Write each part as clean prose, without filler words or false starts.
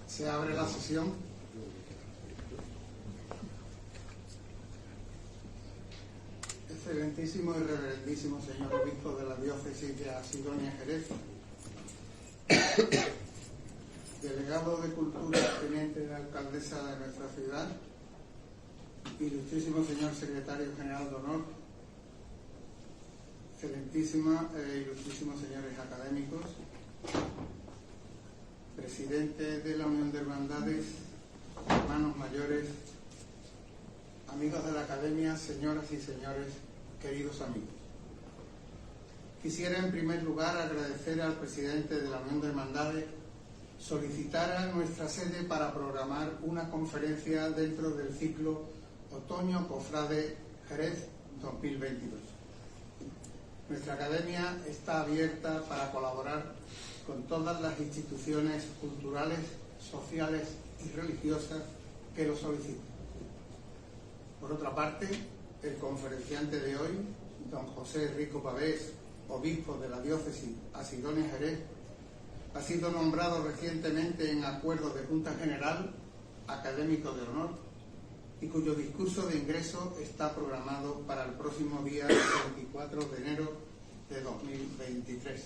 Se abre la sesión. Excelentísimo y reverendísimo señor obispo de la diócesis de Asidonia Jerez, delegado de Cultura, teniente de alcaldesa de nuestra ciudad, ilustrísimo señor secretario general de honor, excelentísima e ilustrísimos señores académicos, presidente de la Unión de Hermandades, hermanos mayores, amigos de la Academia, señoras y señores, queridos amigos. Quisiera en primer lugar agradecer al presidente de la Unión de Hermandades solicitar a nuestra sede para programar una conferencia dentro del ciclo Otoño Cofrade Jerez 2022. Nuestra Academia está abierta para colaborar con todas las instituciones culturales, sociales y religiosas que lo soliciten. Por otra parte, el conferenciante de hoy, don José Rico Pavés, obispo de la diócesis Asidonia Jerez, ha sido nombrado recientemente en acuerdo de Junta General académico de honor y cuyo discurso de ingreso está programado para el próximo día 24 de enero de 2023.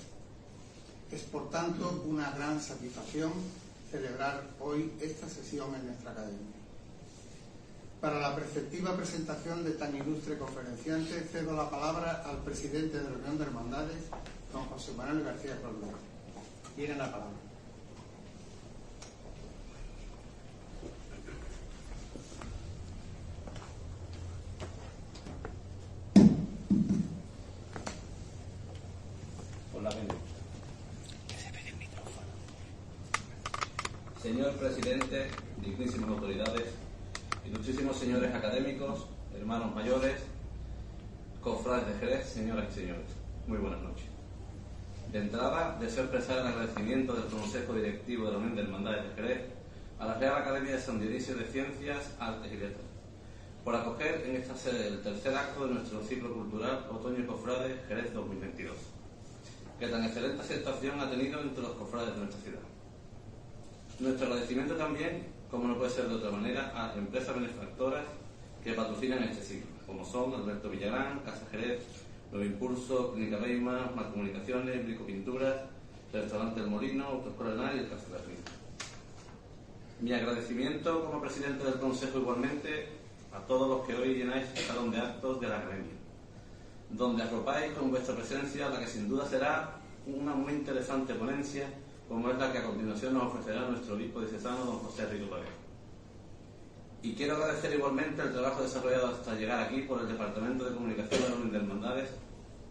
Es, por tanto, una gran satisfacción celebrar hoy esta sesión en nuestra Academia. Para la preceptiva presentación de tan ilustre conferenciante, cedo la palabra al presidente de la Unión de Hermandades, don José Manuel García Cordero. Tiene la palabra. Señor presidente, dignísimas autoridades, ilustrísimos señores académicos, hermanos mayores, cofrades de Jerez, señoras y señores, muy buenas noches. De entrada, deseo expresar el agradecimiento del Consejo Directivo de la Unión de Hermandades de Jerez a la Real Academia de San Dionisio de Ciencias, Artes y Letras por acoger en esta sede el tercer acto de nuestro ciclo cultural Otoño Cofrade Jerez 2022, que tan excelente aceptación ha tenido entre los cofrades de nuestra ciudad. Nuestro agradecimiento también, como no puede ser de otra manera, a empresas benefactoras que patrocinan este ciclo, como son Alberto Villarán, Casa Jerez, Nuevo Impulso, Clínica Beima, Más Comunicaciones, Brico Pinturas, Restaurante El Molino, Autoescuela Henar y el Casa de la Rina. Mi agradecimiento como presidente del Consejo igualmente a todos los que hoy llenáis el salón de actos de la Academia, donde arropáis con vuestra presencia la que sin duda será una muy interesante ponencia, como es la que a continuación nos ofrecerá nuestro obispo diocesano, don José Rico Pavés. Y quiero agradecer igualmente el trabajo desarrollado hasta llegar aquí por el Departamento de Comunicación de la Unión de Hermandades,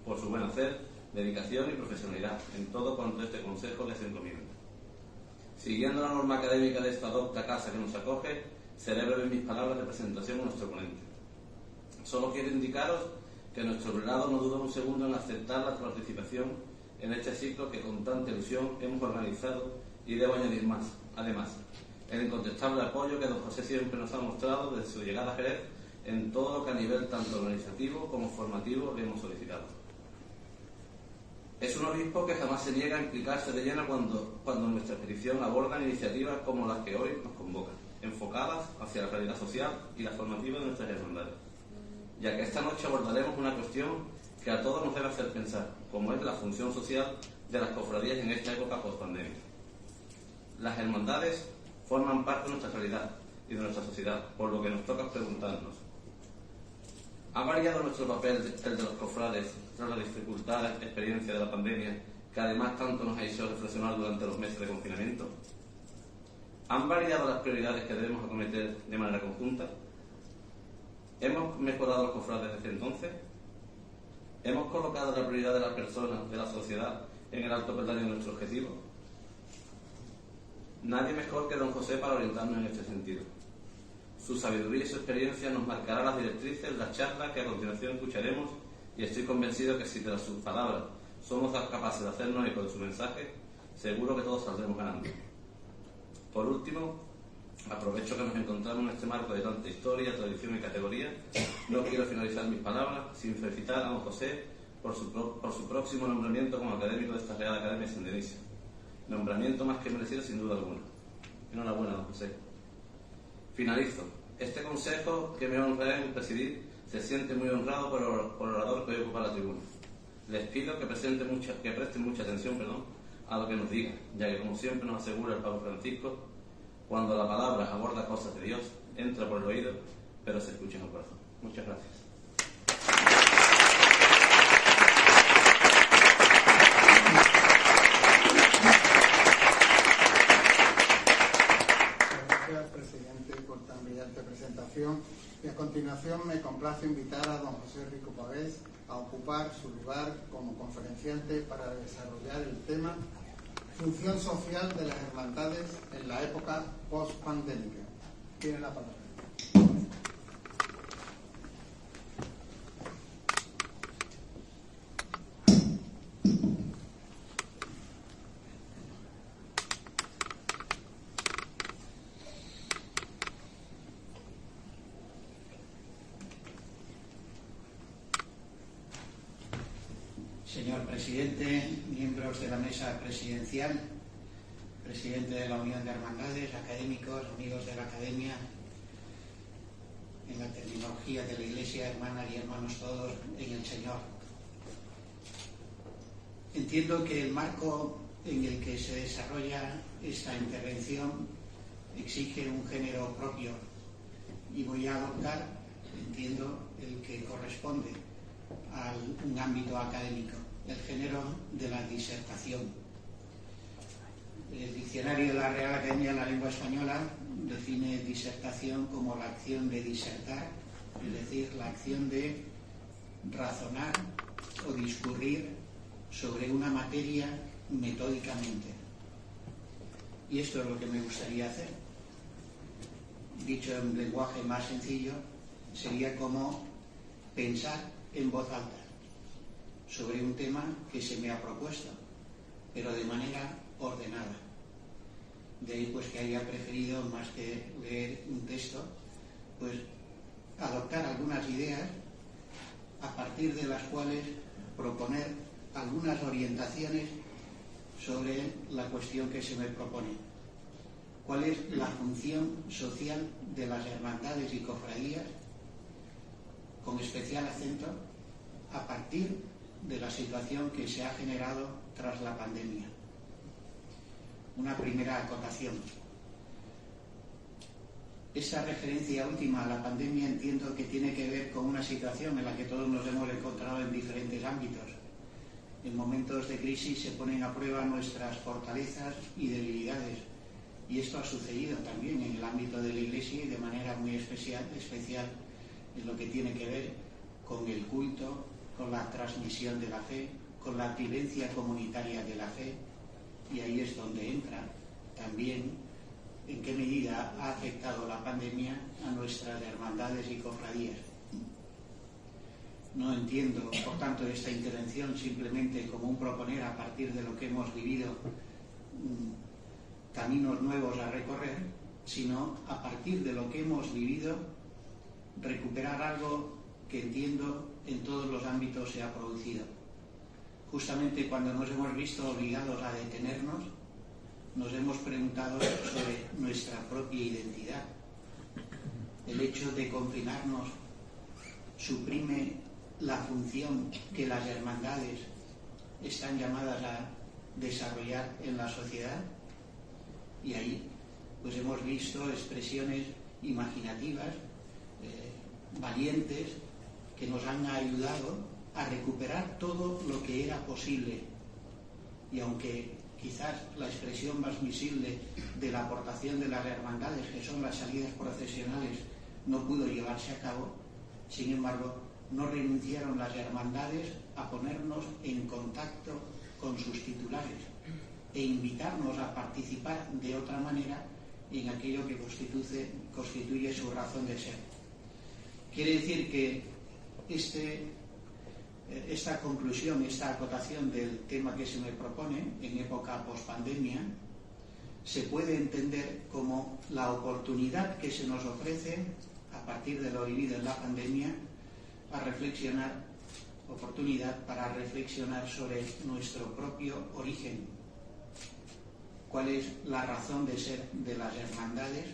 por su buen hacer, dedicación y profesionalidad en todo cuanto este consejo les encomienda. Siguiendo la norma académica de esta docta casa que nos acoge, seré breve en mis palabras de presentación a nuestro ponente. Solo quiero indicaros que nuestro prelado no duda un segundo en aceptar la participación en este ciclo que con tanta ilusión hemos organizado, y debo añadir más. Además, el incontestable apoyo que don José siempre nos ha mostrado desde su llegada a Jerez en todo lo que a nivel tanto organizativo como formativo le hemos solicitado. Es un obispo que jamás se niega a implicarse de lleno cuando en nuestra expedición abordan iniciativas como las que hoy nos convocan, enfocadas hacia la realidad social y la formativa de nuestras hermandades, ya que esta noche abordaremos una cuestión que a todos nos debe hacer pensar, como es la función social de las cofradías en esta época post-pandemia. Las hermandades forman parte de nuestra realidad y de nuestra sociedad, por lo que nos toca preguntarnos: ¿ha variado nuestro papel, el de los cofrades, tras la dificultad experiencia de la pandemia, que además tanto nos ha hecho reflexionar durante los meses de confinamiento? ¿Han variado las prioridades que debemos acometer de manera conjunta? ¿Hemos mejorado los cofrades desde entonces? ¿Hemos colocado la prioridad de las personas, de la sociedad, en el alto peldaño de nuestro objetivo? Nadie mejor que don José para orientarnos en este sentido. Su sabiduría y su experiencia nos marcará las directrices, las charlas que a continuación escucharemos, y estoy convencido que si tras sus palabras somos capaces de hacernos eco de su mensaje, seguro que todos saldremos ganando. Por último, aprovecho que nos encontramos en este marco de tanta historia, tradición y categoría. No quiero finalizar mis palabras sin felicitar a don José por su próximo nombramiento como académico de esta Real Academia de San Dionisio. Nombramiento más que merecido sin duda alguna. Enhorabuena, don José. Finalizo. Este consejo que me honra en presidir se siente muy honrado por el orador que hoy ocupa la tribuna. Les pido que presten mucha atención a lo que nos diga, ya que como siempre nos asegura el Papa Francisco, cuando la palabra aborda cosas de Dios, entra por el oído, pero se escucha en el corazón. Muchas gracias. Gracias, presidente, por tan brillante presentación. Y a continuación me complace invitar a don José Rico Pavés a ocupar su lugar como conferenciante para desarrollar el tema Función social de las hermandades en la época post-pandémica. Tiene la palabra. Señor presidente, miembros de la mesa presidencial, presidente de la Unión de Hermandades, académicos, amigos de la Academia, en la terminología de la Iglesia, hermanas y hermanos todos en el Señor. Entiendo que el marco en el que se desarrolla esta intervención exige un género propio y voy a adoptar, entiendo, el que corresponde a un ámbito académico, el género de la disertación. El diccionario de la Real Academia de la Lengua Española define disertación como la acción de disertar, es decir, la acción de razonar o discurrir sobre una materia metódicamente. Y esto es lo que me gustaría hacer. Dicho en lenguaje más sencillo, sería como pensar en voz alta sobre un tema que se me ha propuesto, pero de manera ordenada. De ahí pues que haya preferido, más que leer un texto, pues adoptar algunas ideas a partir de las cuales proponer algunas orientaciones sobre la cuestión que se me propone. ¿Cuál es la función social de las hermandades y cofradías, con especial acento a partir de la situación que se ha generado tras la pandemia? Una primera acotación. Esta referencia última a la pandemia entiendo que tiene que ver con una situación en la que todos nos hemos encontrado en diferentes ámbitos. En momentos de crisis se ponen a prueba nuestras fortalezas y debilidades, y esto ha sucedido también en el ámbito de la Iglesia y de manera muy especial en lo que tiene que ver con el culto, con la transmisión de la fe, con la vivencia comunitaria de la fe, y ahí es donde entra también en qué medida ha afectado la pandemia a nuestras hermandades y cofradías. No entiendo, por tanto, esta intervención simplemente como un proponer a partir de lo que hemos vivido caminos nuevos a recorrer, sino a partir de lo que hemos vivido recuperar algo que entiendo en todos los ámbitos se ha producido. Justamente cuando nos hemos visto obligados a detenernos, nos hemos preguntado sobre nuestra propia identidad. El hecho de confinarnos suprime la función que las hermandades están llamadas a desarrollar en la sociedad, y ahí pues hemos visto expresiones imaginativas, valientes, que nos han ayudado a recuperar todo lo que era posible. Y aunque quizás la expresión más visible de la aportación de las hermandades, que son las salidas procesionales, no pudo llevarse a cabo, sin embargo, no renunciaron las hermandades a ponernos en contacto con sus titulares e invitarnos a participar de otra manera en aquello que constituye su razón de ser. Quiere decir que esta conclusión, esta acotación del tema que se me propone en época pospandemia, se puede entender como la oportunidad que se nos ofrece a partir de lo vivido en la pandemia a reflexionar, oportunidad para reflexionar sobre nuestro propio origen. cuál es la razón de ser de las hermandades,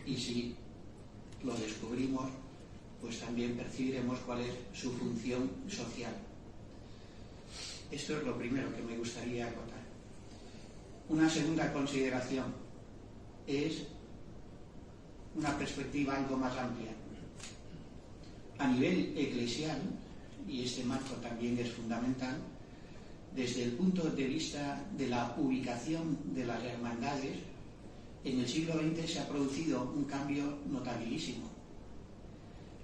y si lo descubrimos, pues también percibiremos cuál es su función social. Esto es lo primero que me gustaría acotar. Una segunda consideración es una perspectiva algo más amplia. A nivel eclesial, y este marco también es fundamental, desde el punto de vista de la ubicación de las hermandades, en el siglo XX se ha producido un cambio notabilísimo.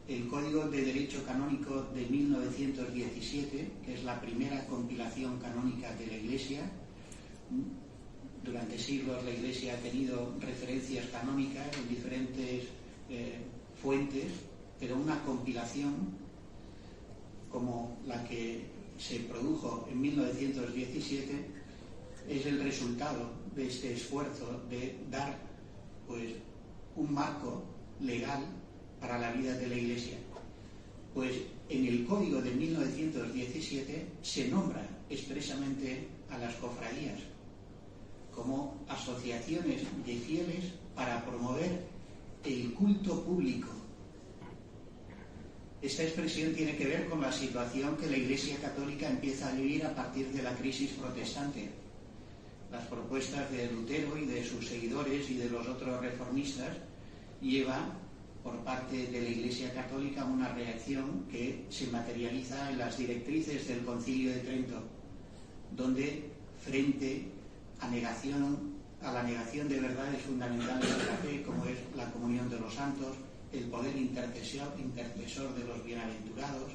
El Código de Derecho Canónico de 1917, que es la primera compilación canónica de la Iglesia, durante siglos la Iglesia ha tenido referencias canónicas en diferentes fuentes, pero una compilación como la que se produjo en 1917 es el resultado de este esfuerzo de dar pues un marco legal para la vida de la Iglesia. Pues en el Código de 1917 se nombra expresamente a las cofradías como asociaciones de fieles para promover el culto público. Esta expresión tiene que ver con la situación que la Iglesia Católica empieza a vivir a partir de la crisis protestante. Las propuestas de Lutero y de sus seguidores y de los otros reformistas llevan por parte de la Iglesia Católica una reacción que se materializa en las directrices del Concilio de Trento, donde frente a la negación de verdades fundamentales de la fe, como es la comunión de los santos, el poder intercesor de los bienaventurados,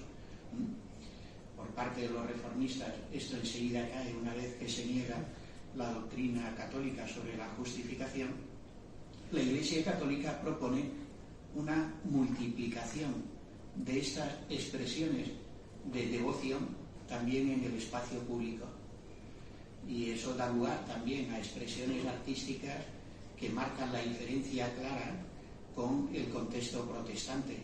por parte de los reformistas, esto enseguida cae una vez que se niega la doctrina católica sobre la justificación. La Iglesia Católica propone una multiplicación de estas expresiones de devoción también en el espacio público. Y eso da lugar también a expresiones artísticas que marcan la diferencia clara con el contexto protestante.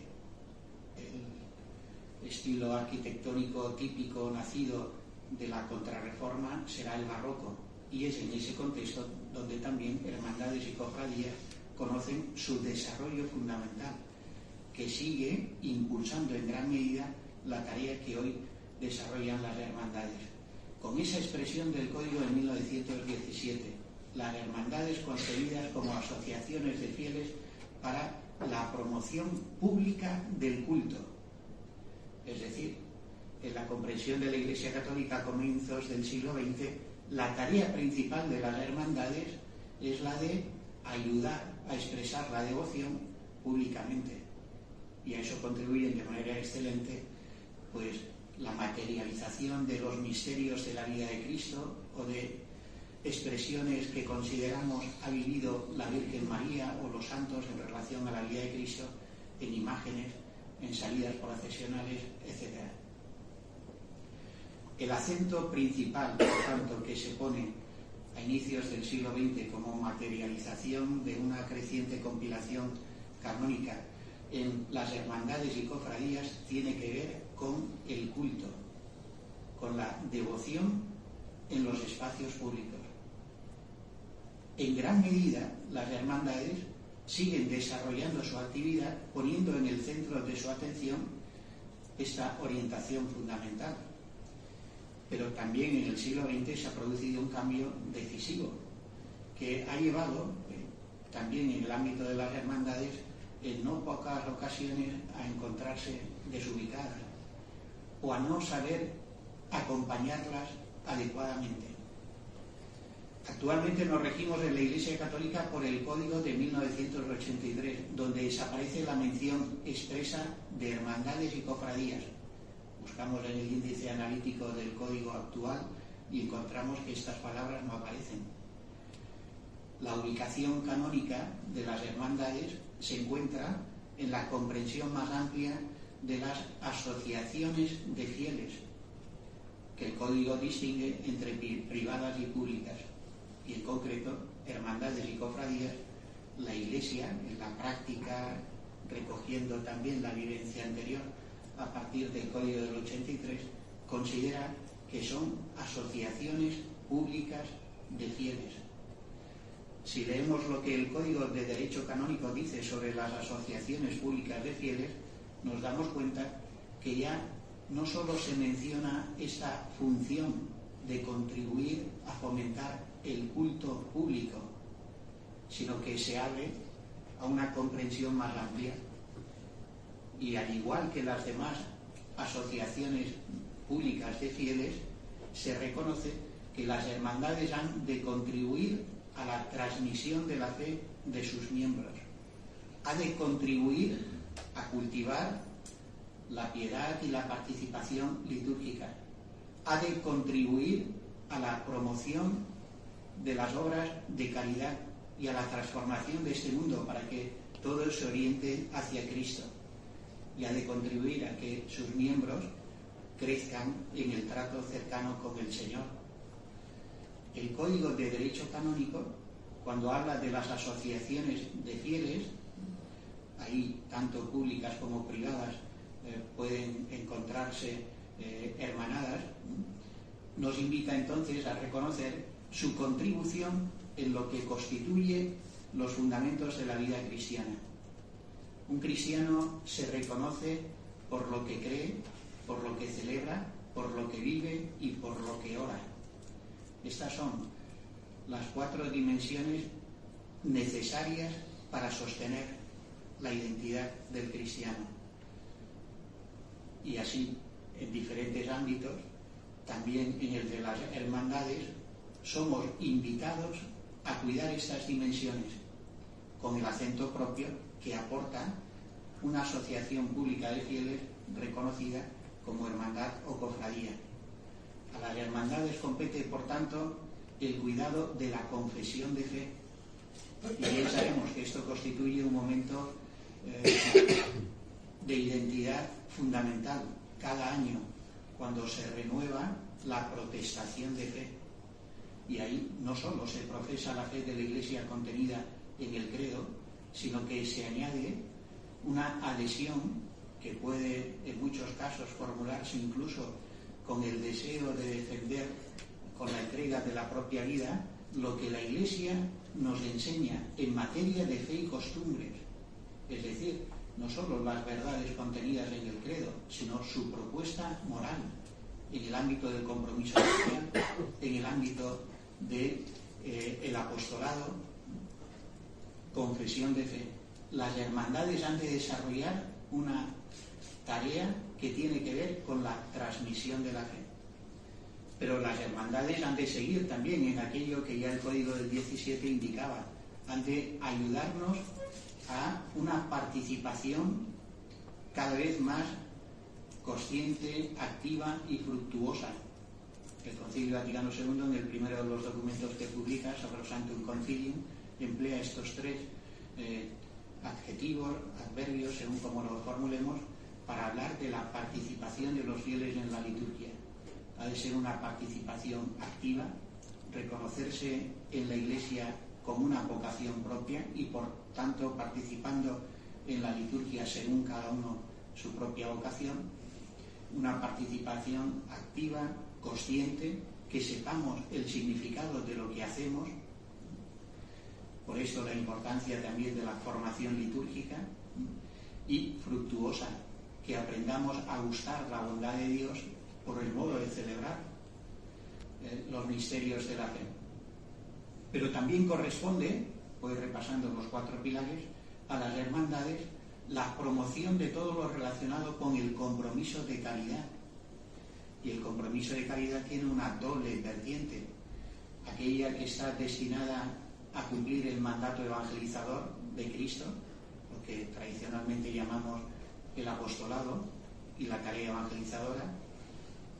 El estilo arquitectónico típico nacido de la Contrarreforma será el barroco, y es en ese contexto donde también hermandades y cofradías conocen su desarrollo fundamental, que sigue impulsando en gran medida la tarea que hoy desarrollan las hermandades. Con esa expresión del Código de 1917, las hermandades concebidas como asociaciones de fieles para la promoción pública del culto. Es decir, en la comprensión de la Iglesia Católica a comienzos del siglo XX, la tarea principal de las hermandades es la de ayudar a expresar la devoción públicamente. Y a eso contribuyen de manera excelente pues la materialización de los misterios de la vida de Cristo o de expresiones que consideramos ha vivido la Virgen María o los santos en relación a la vida de Cristo en imágenes, en salidas procesionales, etc. El acento principal, por tanto, que se pone a inicios del siglo XX como materialización de una creciente compilación canónica en las hermandades y cofradías tiene que ver con el culto, con la devoción en los espacios públicos. En gran medida, las hermandades siguen desarrollando su actividad poniendo en el centro de su atención esta orientación fundamental. Pero también en el siglo XX se ha producido un cambio decisivo que ha llevado también en el ámbito de las hermandades en no pocas ocasiones a encontrarse desubicadas o a no saber acompañarlas adecuadamente. Actualmente nos regimos en la Iglesia Católica por el Código de 1983, donde desaparece la mención expresa de hermandades y cofradías. Buscamos en el índice analítico del Código actual y encontramos que estas palabras no aparecen. La ubicación canónica de las hermandades se encuentra en la comprensión más amplia de las asociaciones de fieles, que el Código distingue entre privadas y públicas, y en concreto, hermandades y cofradías. La Iglesia, en la práctica, recogiendo también la vivencia anterior a partir del Código del 83, considera que son asociaciones públicas de fieles, Si leemos lo que el Código de Derecho Canónico dice sobre las asociaciones públicas de fieles, nos damos cuenta que ya no solo se menciona esta función de contribuir a fomentar el culto público, sino que se abre a una comprensión más amplia. Y al igual que las demás asociaciones públicas de fieles, se reconoce que las hermandades han de contribuir a la transmisión de la fe de sus miembros, ha de contribuir a cultivar la piedad y la participación litúrgica, ha de contribuir a la promoción de las obras de caridad y a la transformación de este mundo para que todos se orienten hacia Cristo, y ha de contribuir a que sus miembros crezcan en el trato cercano con el Señor. El Código de Derecho Canónico, cuando habla de las asociaciones de fieles, ahí tanto públicas como privadas pueden encontrarse hermanadas, nos invita entonces a reconocer su contribución en lo que constituye los fundamentos de la vida cristiana. Un cristiano se reconoce por lo que cree, por lo que celebra, por lo que vive y por lo que ora. Estas son las 4 dimensiones necesarias para sostener la identidad del cristiano. Y así, en diferentes ámbitos, también en el de las hermandades, somos invitados a cuidar estas dimensiones con el acento propio que aporta una asociación pública de fieles reconocida como hermandad o cofradía. A las hermandades compete, por tanto, el cuidado de la confesión de fe. Y bien sabemos que esto constituye un momento de identidad fundamental cada año, cuando se renueva la protestación de fe. Y ahí no solo se profesa la fe de la Iglesia contenida en el credo, sino que se añade una adhesión que puede en muchos casos formularse incluso con el deseo de defender con la entrega de la propia vida lo que la Iglesia nos enseña en materia de fe y costumbres, es decir, no solo las verdades contenidas en el credo, sino su propuesta moral en el ámbito del compromiso social, en el ámbito del apostolado, confesión de fe. Las hermandades han de desarrollar una tarea que tiene que ver con la transmisión de la fe. Pero las hermandades han de seguir también en aquello que ya el Código del 17 indicaba, han de ayudarnos a una participación cada vez más consciente, activa y fructuosa. El Concilio Vaticano II, en el primero de los documentos que publica, Sacrosanctum Concilium, emplea estos 3 adjetivos, adverbios, según como los formulemos, para hablar de la participación de los fieles en la liturgia. Ha de ser una participación activa, reconocerse en la Iglesia como una vocación propia y, por tanto, participando en la liturgia según cada uno su propia vocación, una participación activa, consciente, que sepamos el significado de lo que hacemos. Por eso la importancia también de la formación litúrgica, y fructuosa, que aprendamos a gustar la bondad de Dios por el modo de celebrar los misterios de la fe. Pero también corresponde, voy repasando los 4 pilares, a las hermandades la promoción de todo lo relacionado con el compromiso de caridad. Y el compromiso de caridad tiene una doble vertiente: aquella que está destinada a cumplir el mandato evangelizador de Cristo, lo que tradicionalmente llamamos el apostolado y la tarea evangelizadora,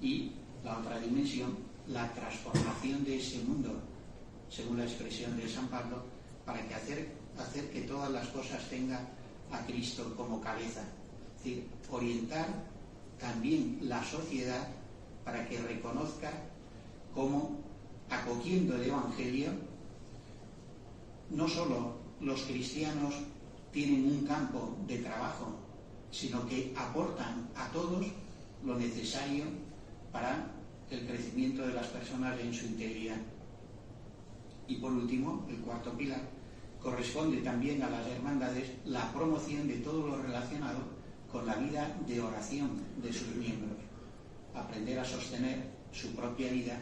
y la otra dimensión, la transformación de ese mundo, según la expresión de San Pablo, para que hacer que todas las cosas tengan a Cristo como cabeza. Es decir, orientar también la sociedad para que reconozca cómo, acogiendo el Evangelio, no solo los cristianos tienen un campo de trabajo, sino que aportan a todos lo necesario para el crecimiento de las personas en su integridad. Y por último, el cuarto pilar, corresponde también a las hermandades la promoción de todo lo relacionado con la vida de oración de sus miembros, aprender a sostener su propia vida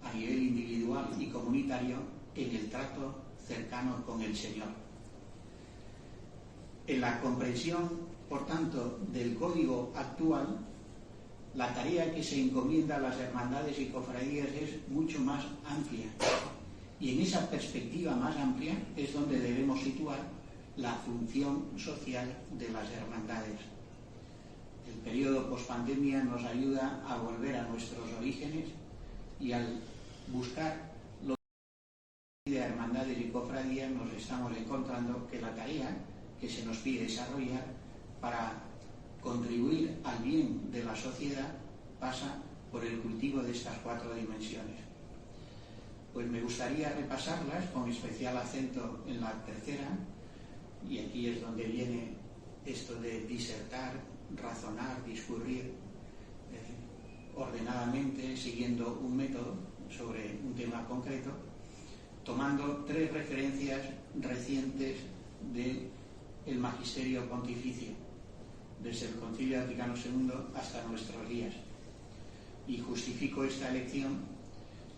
a nivel individual y comunitario en el trato cercano con el Señor. En la comprensión, por tanto, del código actual, la tarea que se encomienda a las hermandades y cofradías es mucho más amplia. Y en esa perspectiva más amplia es donde debemos situar la función social de las hermandades. El periodo pospandemia nos ayuda a volver a nuestros orígenes y al buscar los de hermandades y cofradías nos estamos encontrando que la tarea que se nos pide desarrollar para contribuir al bien de la sociedad pasa por el cultivo de estas 4 dimensiones. Pues me gustaría repasarlas con especial acento en la tercera, y aquí es donde viene esto de disertar, razonar, discurrir ordenadamente, siguiendo un método sobre un tema concreto, tomando 3 referencias recientes del Magisterio Pontificio, desde el Concilio Vaticano II hasta nuestros días. Y justifico esta elección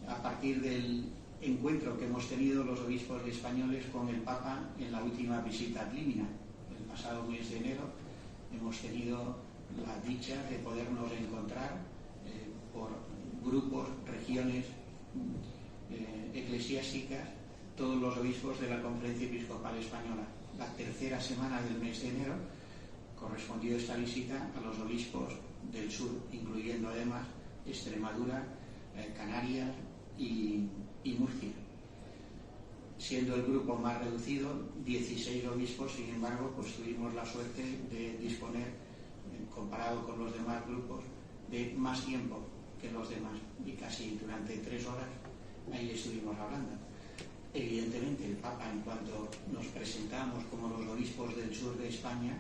a partir del encuentro que hemos tenido los obispos españoles con el Papa en la última visita ad limina. El pasado mes de enero hemos tenido la dicha de podernos encontrar por grupos, regiones eclesiásticas, todos los obispos de la Conferencia Episcopal Española. La tercera semana del mes de enero correspondió esta visita a los obispos del sur, incluyendo además Extremadura, Canarias y Murcia. Siendo el grupo más reducido, 16 obispos, sin embargo, pues tuvimos la suerte de disponer, comparado con los demás grupos, de más tiempo que los demás, y casi durante 3 horas ahí estuvimos hablando. Evidentemente el Papa, en cuanto nos presentamos como los obispos del sur de España,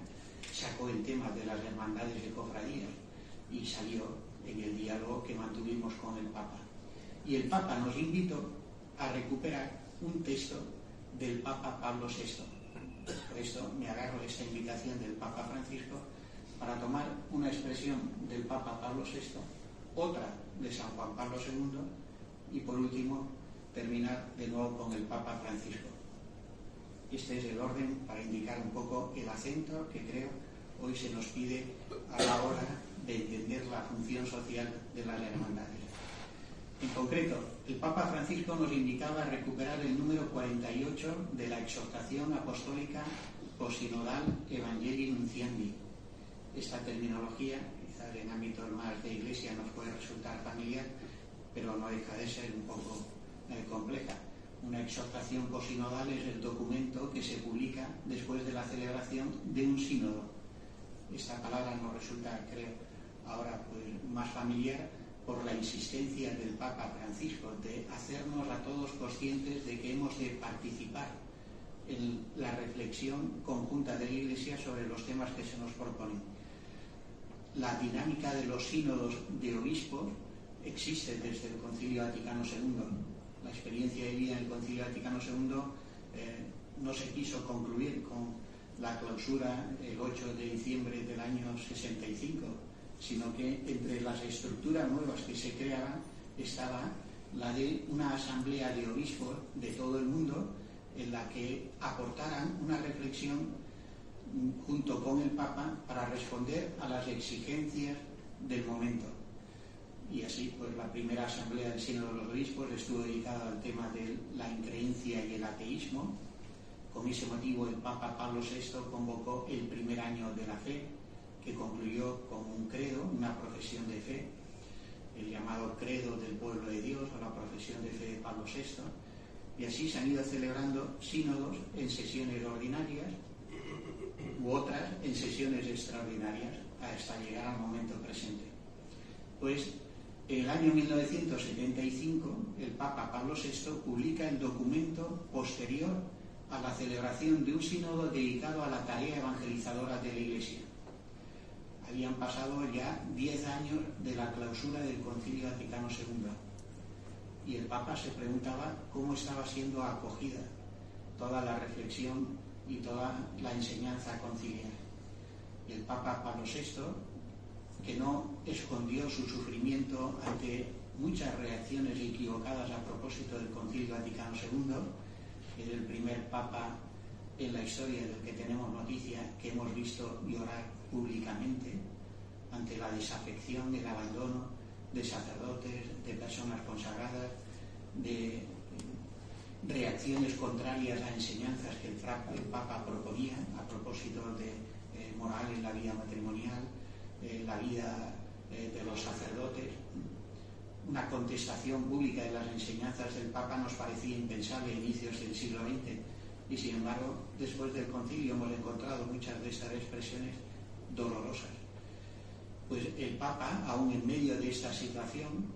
sacó el tema de las hermandades y cofradías y salió en el diálogo que mantuvimos con el Papa. Y el Papa nos invitó a recuperar un texto del Papa Pablo VI. Por esto me agarro a esta invitación del Papa Francisco para tomar una expresión del Papa Pablo VI, otra de San Juan Pablo II y por último terminar de nuevo con el Papa Francisco. Este es el orden para indicar un poco el acento que creo hoy se nos pide a la hora de entender la función social de las hermandades. En concreto, el Papa Francisco nos invitaba a recuperar el número 48 de la exhortación apostólica posinodal Evangelii Nunciandi. Esta terminología, quizás en ámbitos más de iglesia nos puede resultar familiar, pero no deja de ser un poco compleja. Una exhortación posinodal es el documento que se publica después de la celebración de un sínodo. Esta palabra nos resulta, creo, ahora pues más familiar por la insistencia del Papa Francisco de hacernos a todos conscientes de que hemos de participar en la reflexión conjunta de la Iglesia sobre los temas que se nos proponen. La dinámica de los sínodos de obispos existe desde el Concilio Vaticano II. La experiencia de vida del Concilio Vaticano II no se quiso concluir con la clausura el 8 de diciembre del año 65, sino que entre las estructuras nuevas que se creaban estaba la de una asamblea de obispos de todo el mundo en la que aportaran una reflexión junto con el Papa para responder a las exigencias del momento. Y así, pues la primera asamblea del Sínodo de los Obispos estuvo dedicada al tema de la increencia y el ateísmo. Con ese motivo el Papa Pablo VI convocó el primer año de la fe, que concluyó con un credo, una profesión de fe, el llamado credo del pueblo de Dios o la profesión de fe de Pablo VI, y así se han ido celebrando sínodos en sesiones ordinarias u otras en sesiones extraordinarias hasta llegar al momento presente. Pues en el año 1975 el Papa Pablo VI publica el documento posterior a la celebración de un sínodo dedicado a la tarea evangelizadora de la Iglesia. Habían pasado ya 10 años de la clausura del Concilio Vaticano II. y el Papa se preguntaba cómo estaba siendo acogida toda la reflexión y toda la enseñanza conciliar. Y el Papa Pablo VI, que no escondió su sufrimiento ante muchas reacciones equivocadas a propósito del Concilio Vaticano II, que es el primer Papa en la historia del que tenemos noticia que hemos visto llorar públicamente ante la desafección, el abandono de sacerdotes, de personas consagradas, de reacciones contrarias a enseñanzas que el Papa proponía a propósito de moral en la vida matrimonial, la vida de los sacerdotes. Una contestación pública de las enseñanzas del Papa nos parecía impensable a inicios del siglo XX, y sin embargo, después del concilio hemos encontrado muchas de estas expresiones dolorosas. Pues el Papa, aún en medio de esta situación,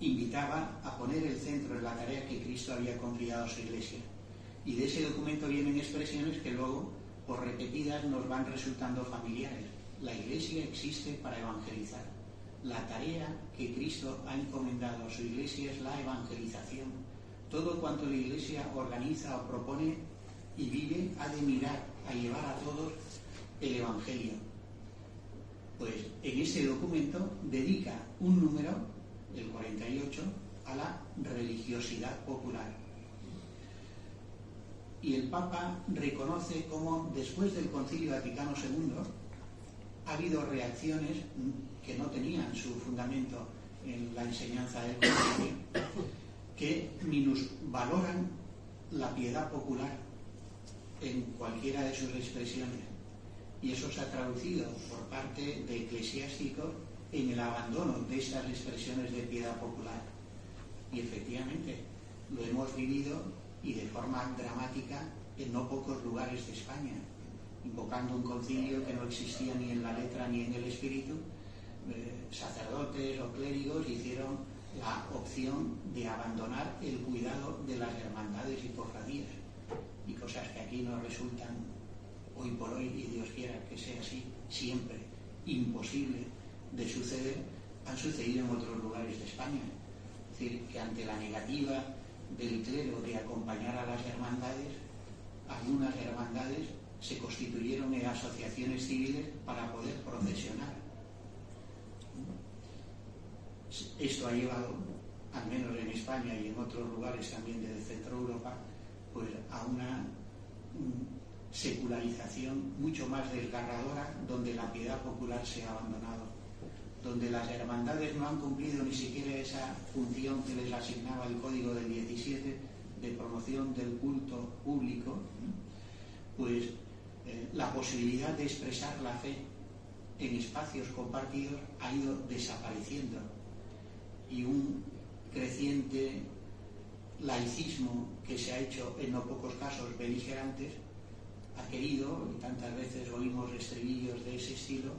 invitaba a poner el centro en la tarea que Cristo había confiado a su Iglesia. Y de ese documento vienen expresiones que luego, por repetidas, nos van resultando familiares. La Iglesia existe para evangelizar. La tarea que Cristo ha encomendado a su Iglesia es la evangelización. Todo cuanto la Iglesia organiza o propone y vive ha de mirar a llevar a todos el Evangelio. Pues en este documento dedica un número, el 48, a la religiosidad popular. Y el Papa reconoce cómo después del Concilio Vaticano II ha habido reacciones que no tenían su fundamento en la enseñanza del Concilio, que minusvaloran la piedad popular en cualquiera de sus expresiones. Y eso se ha traducido por parte de eclesiásticos en el abandono de estas expresiones de piedad popular. Y efectivamente lo hemos vivido, y de forma dramática, en no pocos lugares de España, invocando un concilio que no existía ni en la letra ni en el espíritu. Sacerdotes o clérigos hicieron la opción de abandonar el cuidado de las hermandades y cofradías, y cosas que aquí nos resultan hoy por hoy, y Dios quiera que sea así siempre, imposible de suceder, han sucedido en otros lugares de España. Es decir, que ante la negativa del clero de acompañar a las hermandades, algunas hermandades se constituyeron en asociaciones civiles para poder procesionar. Esto ha llevado, al menos en España y en otros lugares también de Centro Europa, pues a una secularización mucho más desgarradora, donde la piedad popular se ha abandonado, donde las hermandades no han cumplido ni siquiera esa función que les asignaba el Código del 17 de promoción del culto público. Pues la posibilidad de expresar la fe en espacios compartidos ha ido desapareciendo, y un creciente laicismo que se ha hecho en no pocos casos beligerantes ha querido, y tantas veces oímos estribillos de ese estilo,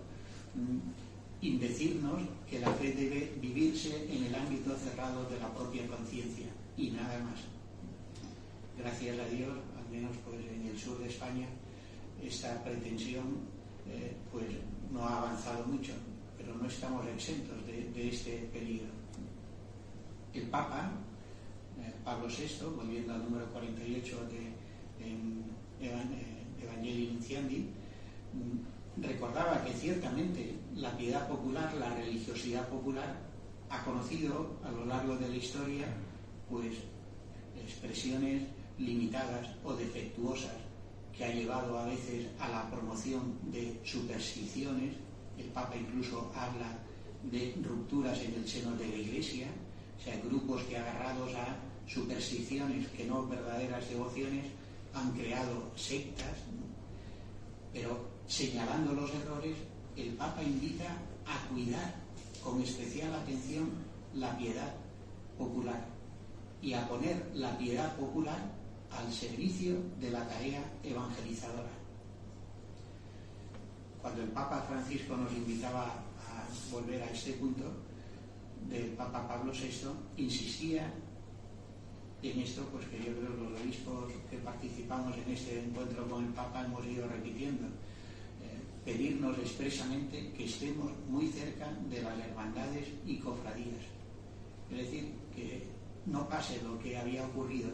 indecirnos que la fe debe vivirse en el ámbito cerrado de la propia conciencia y nada más. Gracias a Dios, al menos pues en el sur de España, esta pretensión pues no ha avanzado mucho, pero no estamos exentos de este peligro. El Papa Pablo VI, volviendo al número 48 de Evangelii Nuntiandi, recordaba que ciertamente la piedad popular, la religiosidad popular, ha conocido a lo largo de la historia pues expresiones limitadas o defectuosas, que ha llevado a veces a la promoción de supersticiones. El Papa incluso habla de rupturas en el seno de la Iglesia, o sea, grupos que, agarrados a supersticiones que no verdaderas devociones, han creado sectas, ¿no? Pero señalando los errores, el Papa invita a cuidar con especial atención la piedad popular y a poner la piedad popular al servicio de la tarea evangelizadora. Cuando el Papa Francisco nos invitaba a volver a este punto del Papa Pablo VI, insistía en esto, pues que yo creo que los obispos que participamos en este encuentro con el Papa hemos ido repitiendo. Pedirnos expresamente que estemos muy cerca de las hermandades y cofradías, Es decir, que no pase lo que había ocurrido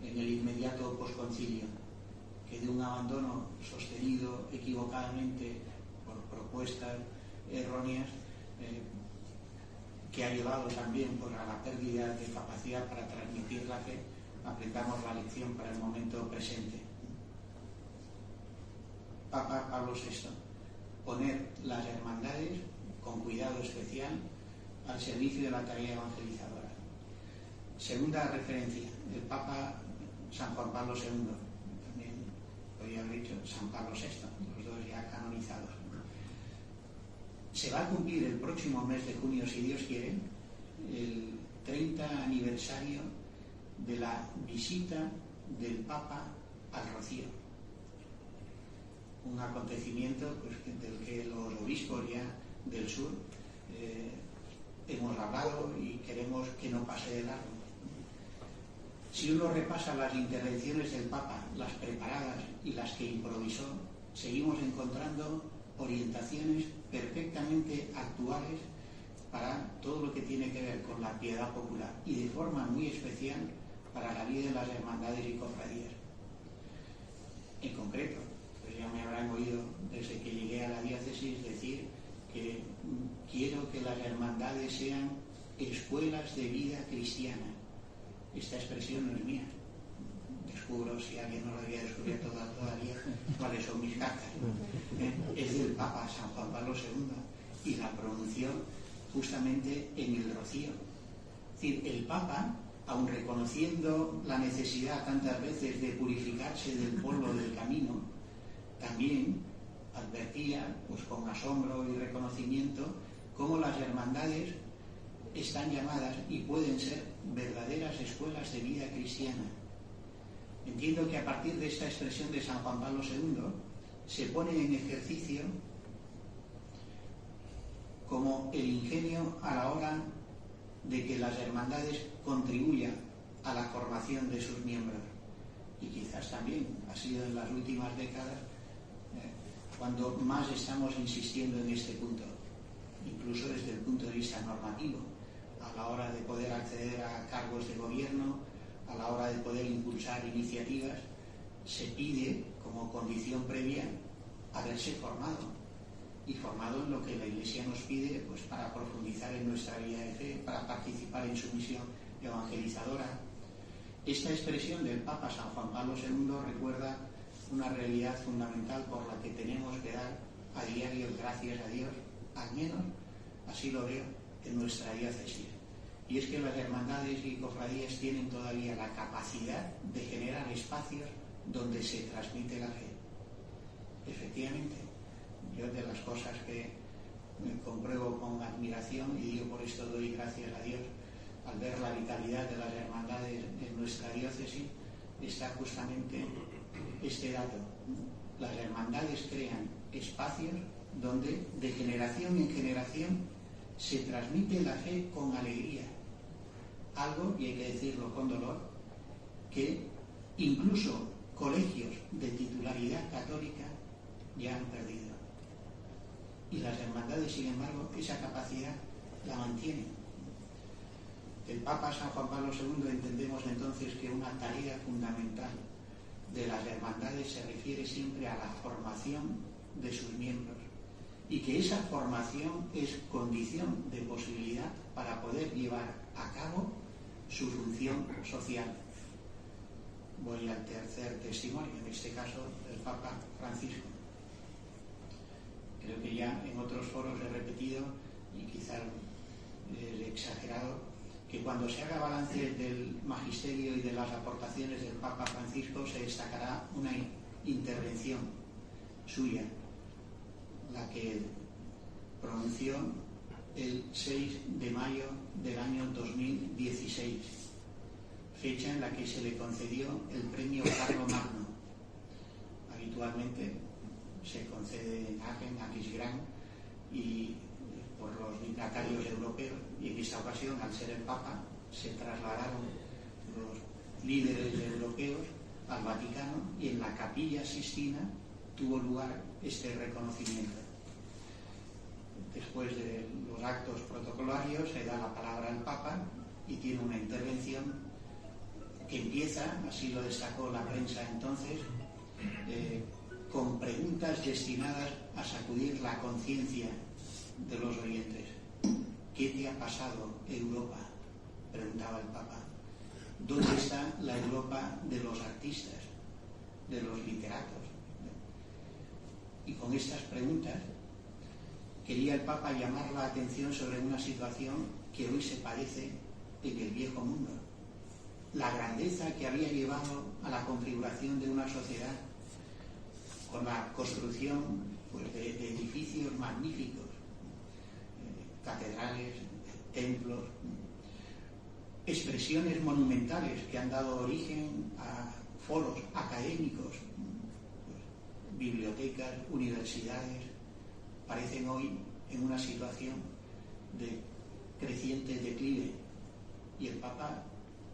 en el inmediato posconcilio, que de un abandono sostenido equivocadamente por propuestas erróneas, que ha llevado también a la pérdida de capacidad para transmitir la fe, aplicamos la lección para el momento presente. Papa Pablo VI, poner las hermandades con cuidado especial al servicio de la tarea evangelizadora. Segunda referencia, el Papa San Juan Pablo II, también podría haber dicho San Pablo VI, los dos ya canonizados. Se va a cumplir el próximo mes de junio, si Dios quiere, el 30 aniversario de la visita del Papa al Rocío. Un acontecimiento del que los obispos ya del sur hemos hablado y queremos que no pase de largo. Si uno repasa las intervenciones del Papa, las preparadas y las que improvisó, seguimos encontrando orientaciones perfectamente actuales para todo lo que tiene que ver con la piedad popular y de forma muy especial para la vida de las hermandades y cofradías. En concreto, pues ya me habrán oído desde que llegué a la diócesis decir que quiero que las hermandades sean escuelas de vida cristiana. Esta expresión no es mía. Descubro, si alguien no lo había descubierto todavía, cuáles son mis cartas. Es del Papa San Juan Pablo II y la pronunció justamente en el Rocío. Es decir, el Papa, aun reconociendo la necesidad tantas veces de purificarse del polvo del camino, también advertía, pues con asombro y reconocimiento, cómo las hermandades están llamadas y pueden ser verdaderas escuelas de vida cristiana. Entiendo que a partir de esta expresión de San Juan Pablo II se pone en ejercicio como el ingenio a la hora de que las hermandades contribuyan a la formación de sus miembros. Y quizás también ha sido en las últimas décadas cuando más estamos insistiendo en este punto, incluso desde el punto de vista normativo, a la hora de poder acceder a cargos de gobierno, a la hora de poder impulsar iniciativas, se pide como condición previa haberse formado, y formado en lo que la Iglesia nos pide, pues para profundizar en nuestra vida de fe, para participar en su misión evangelizadora. Esta expresión del Papa San Juan Pablo II recuerda una realidad fundamental por la que tenemos que dar a diario gracias a Dios, al menos así lo veo en nuestra diócesis. Y es que las hermandades y cofradías tienen todavía la capacidad de generar espacios donde se transmite la fe. Efectivamente, yo de las cosas que compruebo con admiración, y yo por esto doy gracias a Dios, al ver la vitalidad de las hermandades en nuestra diócesis, está justamente este dato. Las hermandades crean espacios donde de generación en generación se transmite la fe con alegría. Algo, y hay que decirlo con dolor, que incluso colegios de titularidad católica ya han perdido. Y las hermandades, sin embargo, esa capacidad la mantienen. Del Papa San Juan Pablo II entendemos entonces que una tarea fundamental de las hermandades se refiere siempre a la formación de sus miembros, y que esa formación es condición de posibilidad para poder llevar a cabo su función social. Voy al tercer testimonio, en este caso del Papa Francisco. Creo que ya en otros foros he repetido, y quizás he exagerado, que cuando se haga balance del magisterio y de las aportaciones del Papa Francisco se destacará una intervención suya, la que pronunció el 6 de mayo del año 2016, fecha en la que se le concedió el premio Carlomagno. Habitualmente se concede en Aachen, Aquisgrán, y por los dignatarios europeos, y en esta ocasión, al ser el Papa, se trasladaron los líderes europeos al Vaticano, y en la Capilla Sixtina tuvo lugar este reconocimiento. Después de los actos protocolarios se da la palabra al Papa y tiene una intervención que empieza, así lo destacó la prensa entonces, con preguntas destinadas a sacudir la conciencia de los oyentes. ¿Qué te ha pasado, Europa?, preguntaba el Papa. ¿Dónde está la Europa de los artistas, de los literatos? Y con estas preguntas quería el Papa llamar la atención sobre una situación que hoy se padece en el viejo mundo. La grandeza que había llevado a la configuración de una sociedad con la construcción pues, de edificios magníficos, catedrales, templos, expresiones monumentales que han dado origen a foros académicos, pues, bibliotecas, universidades, parecen hoy en una situación de creciente declive. Y el Papa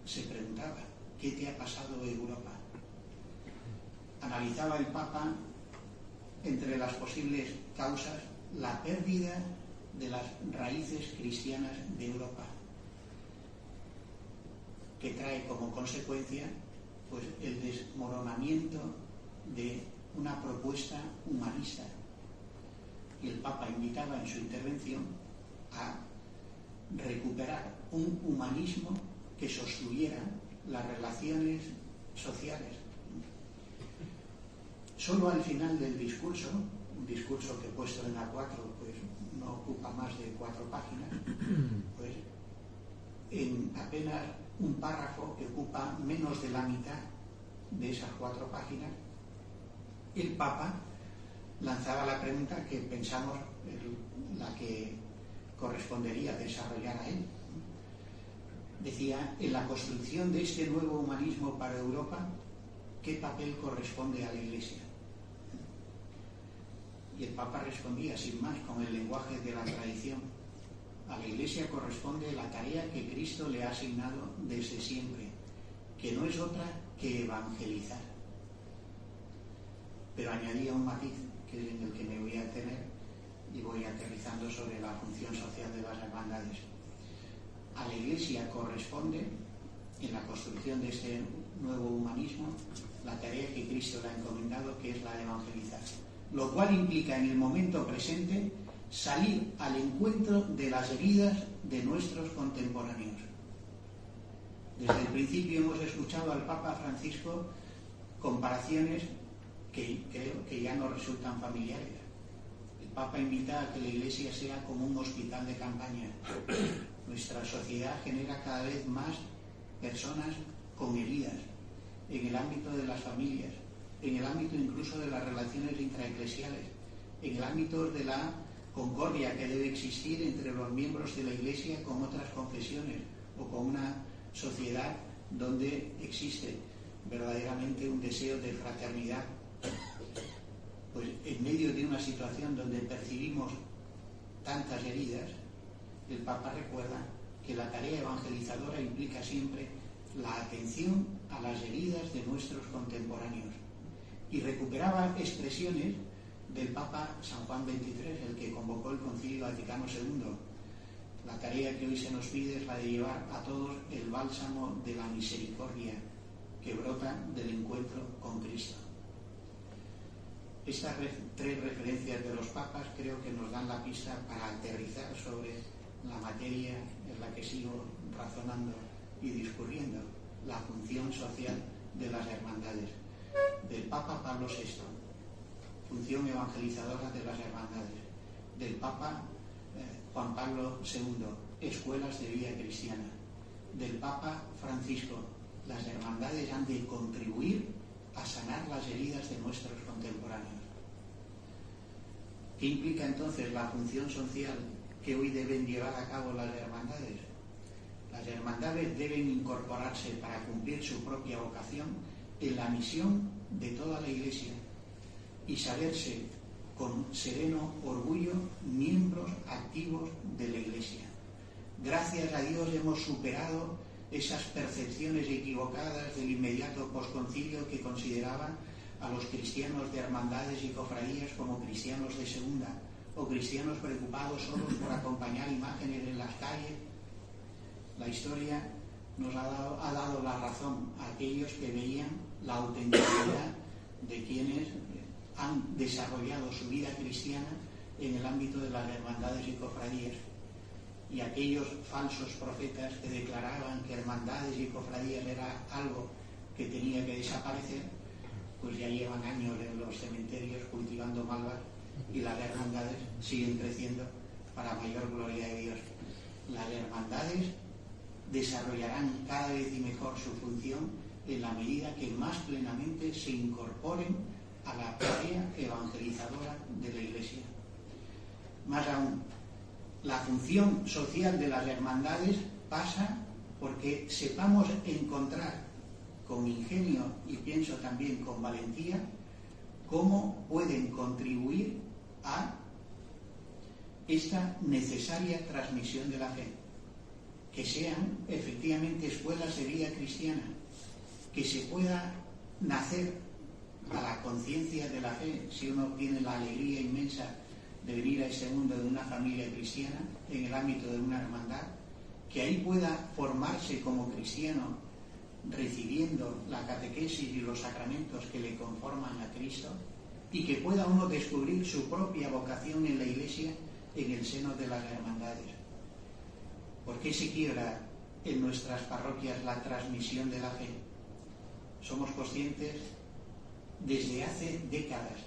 se preguntaba, ¿qué te ha pasado, Europa? Analizaba el Papa, entre las posibles causas, la pérdida de las raíces cristianas de Europa, que trae como consecuencia pues, el desmoronamiento de una propuesta humanista. Y el Papa invitaba en su intervención a recuperar un humanismo que sostuviera las relaciones sociales. Solo al final del discurso, un discurso que puesto en A4 pues, no ocupa más de 4 páginas, pues en apenas un párrafo que ocupa menos de la mitad de esas 4 páginas, el Papa lanzaba la pregunta que pensamos la que correspondería desarrollar a él. Decía, en la construcción de este nuevo humanismo para Europa, ¿qué papel corresponde a la Iglesia? Y el Papa respondía, sin más, con el lenguaje de la tradición. A la Iglesia corresponde la tarea que Cristo le ha asignado desde siempre, que no es otra que evangelizar. Pero añadía un matiz, que es en el que me voy a detener, y voy aterrizando sobre la función social de las hermandades. A la Iglesia corresponde, en la construcción de este nuevo humanismo, la tarea que Cristo le ha encomendado, que es la de evangelizar. Lo cual implica en el momento presente salir al encuentro de las heridas de nuestros contemporáneos. Desde el principio hemos escuchado al Papa Francisco comparaciones que creo que ya no resultan familiares. El Papa invita a que la Iglesia sea como un hospital de campaña. Nuestra sociedad genera cada vez más personas con heridas en el ámbito de las familias, en el ámbito incluso de las relaciones intraeclesiales, en el ámbito de la concordia que debe existir entre los miembros de la Iglesia con otras confesiones o con una sociedad donde existe verdaderamente un deseo de fraternidad. Pues en medio de una situación donde percibimos tantas heridas, el Papa recuerda que la tarea evangelizadora implica siempre la atención a las heridas de nuestros contemporáneos, y recuperaba expresiones del Papa San Juan XXIII, el que convocó el Concilio Vaticano II. La tarea que hoy se nos pide es la de llevar a todos el bálsamo de la misericordia que brota del encuentro con Cristo. Estas 3 referencias de los papas creo que nos dan la pista para aterrizar sobre la materia en la que sigo razonando y discurriendo, la función social de las hermandades. Del Papa Pablo VI, función evangelizadora de las hermandades. Del Papa Juan Pablo II, escuelas de vida cristiana. Del Papa Francisco, las hermandades han de contribuir a sanar las heridas de nuestros contemporáneos. ¿Qué implica entonces la función social que hoy deben llevar a cabo las hermandades? Las hermandades deben incorporarse para cumplir su propia vocación en la misión de toda la Iglesia y saberse con sereno orgullo miembros activos de la Iglesia. Gracias a Dios hemos superado esas percepciones equivocadas del inmediato posconcilio que consideraban a los cristianos de hermandades y cofradías como cristianos de segunda o cristianos preocupados solo por acompañar imágenes en las calles. La historia nos ha dado la razón a aquellos que veían la autenticidad de quienes han desarrollado su vida cristiana en el ámbito de las hermandades y cofradías. Y aquellos falsos profetas que declaraban que hermandades y cofradías era algo que tenía que desaparecer, pues ya llevan años en los cementerios cultivando malvas, y las hermandades siguen creciendo para mayor gloria de Dios. Las hermandades desarrollarán cada vez y mejor su función en la medida que más plenamente se incorporen a la tarea evangelizadora de la Iglesia. Más aún, la función social de las hermandades pasa porque sepamos encontrar con ingenio y pienso también con valentía cómo pueden contribuir a esta necesaria transmisión de la fe. Que sean efectivamente escuelas de vida cristiana, que se pueda nacer a la conciencia de la fe, si uno tiene la alegría inmensa de venir a este mundo de una familia cristiana, en el ámbito de una hermandad, que ahí pueda formarse como cristiano, recibiendo la catequesis y los sacramentos que le conforman a Cristo, y que pueda uno descubrir su propia vocación en la Iglesia en el seno de las hermandades. ¿Por qué se quiebra en nuestras parroquias la transmisión de la fe? Somos conscientes desde hace décadas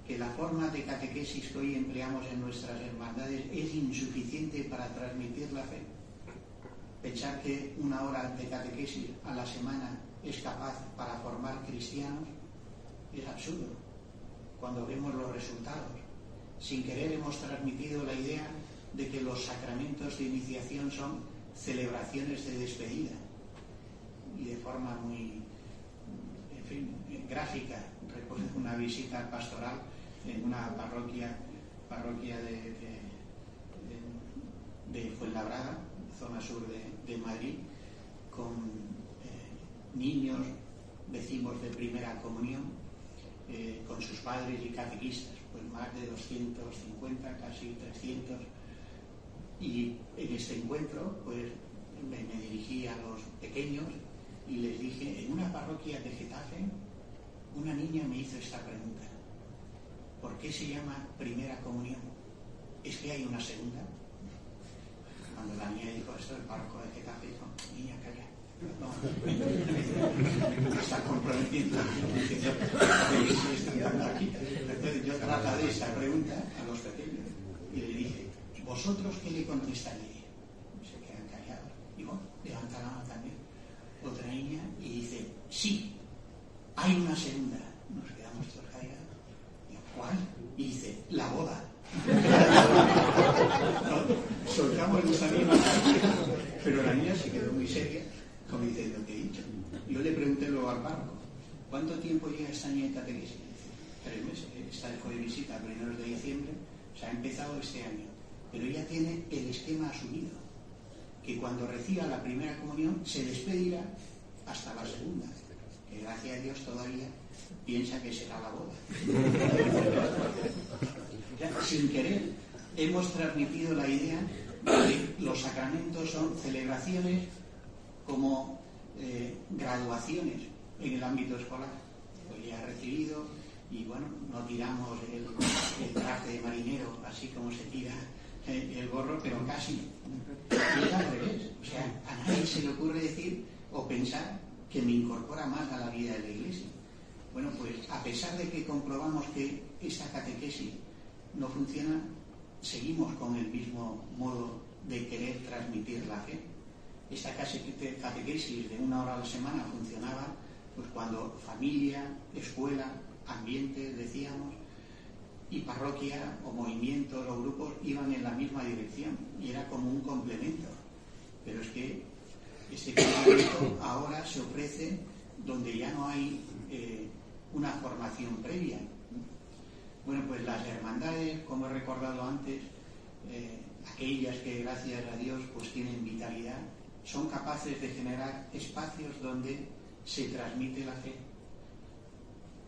que la forma de catequesis que hoy empleamos en nuestras hermandades es insuficiente para transmitir la fe. Pensar que una hora de catequesis a la semana es capaz para formar cristianos es absurdo cuando vemos los resultados. Sin querer hemos transmitido la idea de que los sacramentos de iniciación son celebraciones de despedida, y de forma muy, en fin, gráfica. Recuerdo una visita pastoral en una parroquia de Fuenlabrada, zona sur de Madrid, con niños, vecinos de primera comunión, con sus padres y catequistas, pues más de 250, casi 300. Y en este encuentro, pues me dirigí a los pequeños y les dije: en una parroquia de Getafe, una niña me hizo esta pregunta: ¿por qué se llama primera comunión? ¿Es que hay una segunda? Cuando la niña dijo esto, el párroco de Getafe dijo: niña, calla. No, está comprometiendo aquí. Entonces yo trasladé esta pregunta a los pequeños y le dije: ¿vosotros qué le contestaríais? Se quedan callados. Y bueno, levanta la mano también otra niña y dice: sí, hay una segunda. Nos quedamos todos callados. Digo: ¿cuál? Y dice: la boda. No, soltamos nuestra misma, pero la niña se quedó muy seria, como dice lo que he dicho. Yo le pregunté luego al párroco: ¿cuánto tiempo lleva esta niña en catequesis? 3 meses. Esta fue de visita a primeros de diciembre, se ha empezado este año, pero ella tiene el esquema asumido, que cuando reciba la primera comunión se despedirá hasta la segunda, que gracias a Dios todavía piensa que será la boda. Ya, sin querer hemos transmitido la idea de que los sacramentos son celebraciones como graduaciones en el ámbito escolar. Pues ya ha recibido, y bueno, no tiramos el traje de marinero así como se tira el gorro, pero casi. Y es al revés. O sea, a nadie se le ocurre decir o pensar que me incorpora más a la vida de la Iglesia. Bueno, pues a pesar de que comprobamos que esta catequesis no funciona, seguimos con el mismo modo de querer transmitir la fe. Esta catequesis de 1 hora a la semana funcionaba pues cuando familia, escuela, ambiente, decíamos, y parroquia o movimientos o grupos iban en la misma dirección y era como un complemento. Pero es que este complemento ahora se ofrece donde ya no hay una formación previa. Bueno, pues las hermandades, como he recordado antes, aquellas que gracias a Dios pues tienen vitalidad, son capaces de generar espacios donde se transmite la fe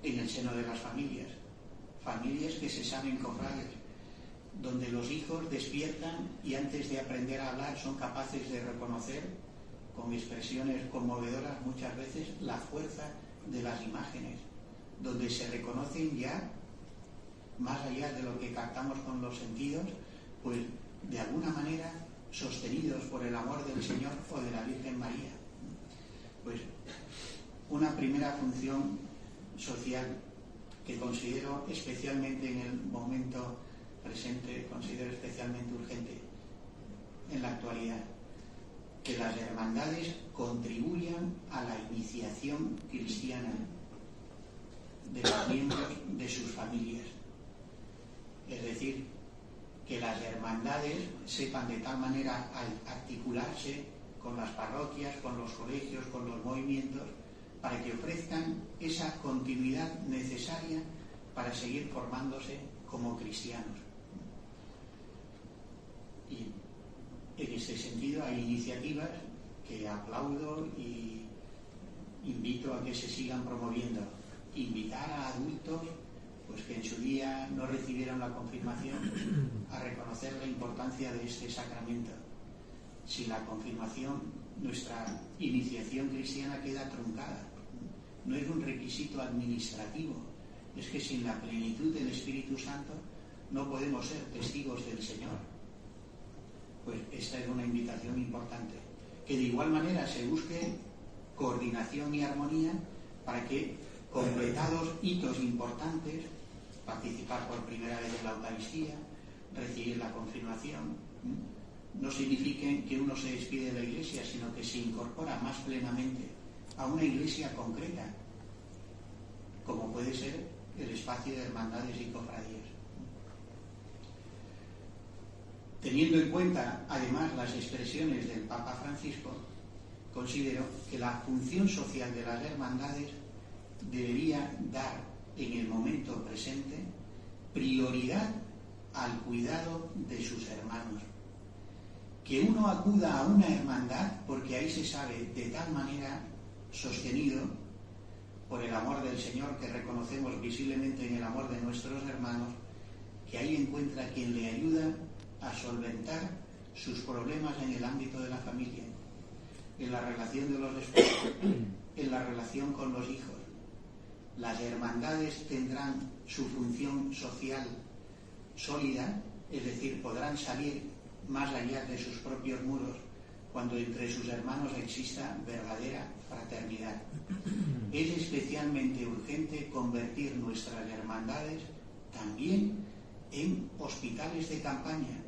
en el seno de las familias que se saben cofrades, donde los hijos despiertan y antes de aprender a hablar son capaces de reconocer con expresiones conmovedoras muchas veces la fuerza de las imágenes, donde se reconocen ya, más allá de lo que captamos con los sentidos, pues de alguna manera sostenidos por el amor del Señor o de la Virgen María. Pues una primera función social que considero especialmente en el momento presente, considero especialmente urgente en la actualidad, que las hermandades contribuyan a la iniciación cristiana de los miembros de sus familias. Es decir, que las hermandades sepan de tal manera articularse con las parroquias, con los colegios, con los movimientos, para que ofrezcan esa continuidad necesaria para seguir formándose como cristianos. Y en este sentido hay iniciativas que aplaudo y invito a que se sigan promoviendo. Invitar a adultos pues que en su día no recibieron la confirmación a reconocer la importancia de este sacramento. Sin la confirmación, nuestra iniciación cristiana queda truncada. No es un requisito administrativo, es que sin la plenitud del Espíritu Santo no podemos ser testigos del Señor. Pues esta es una invitación importante. Que de igual manera se busque coordinación y armonía para que, completados hitos importantes, participar por primera vez en la Eucaristía, recibir la confirmación, no signifique que uno se despide de la Iglesia, sino que se incorpora más plenamente a una Iglesia concreta, como puede ser el espacio de hermandades y cofradías. Teniendo en cuenta, además, las expresiones del Papa Francisco, considero que la función social de las hermandades debería dar, en el momento presente, prioridad al cuidado de sus hermanos. Que uno acuda a una hermandad porque ahí se sabe de tal manera sostenido por el amor del Señor, que reconocemos visiblemente en el amor de nuestros hermanos, que ahí encuentra quien le ayuda a solventar sus problemas en el ámbito de la familia, en la relación de los esposos, en la relación con los hijos. Las hermandades tendrán su función social sólida, es decir, podrán salir más allá de sus propios muros cuando entre sus hermanos exista verdadera fraternidad. Es especialmente urgente convertir nuestras hermandades también en hospitales de campaña.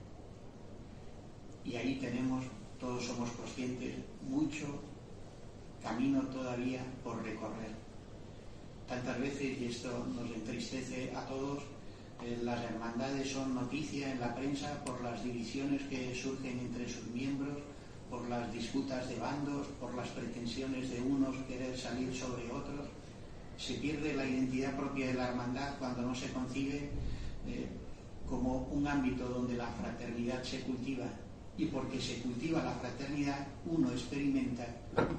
Y ahí tenemos, todos somos conscientes, mucho camino todavía por recorrer. Tantas veces, y esto nos entristece a todos, las hermandades son noticia en la prensa por las divisiones que surgen entre sus miembros, por las disputas de bandos, por las pretensiones de unos querer salir sobre otros. Se pierde la identidad propia de la hermandad cuando no se concibe como un ámbito donde la fraternidad se cultiva. Y porque se cultiva la fraternidad, uno experimenta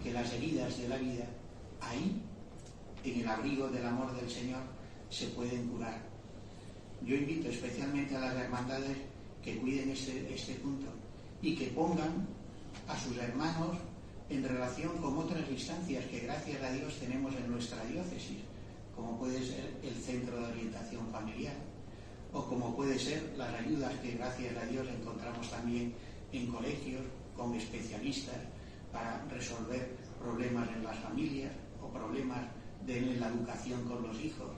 que las heridas de la vida, ahí, en el abrigo del amor del Señor, se pueden curar. Yo invito especialmente a las hermandades que cuiden este punto y que pongan a sus hermanos en relación con otras instancias que, gracias a Dios, tenemos en nuestra diócesis, como puede ser el Centro de Orientación Familiar, o como puede ser las ayudas que, gracias a Dios, encontramos también en colegios con especialistas para resolver problemas en las familias o problemas de la educación con los hijos.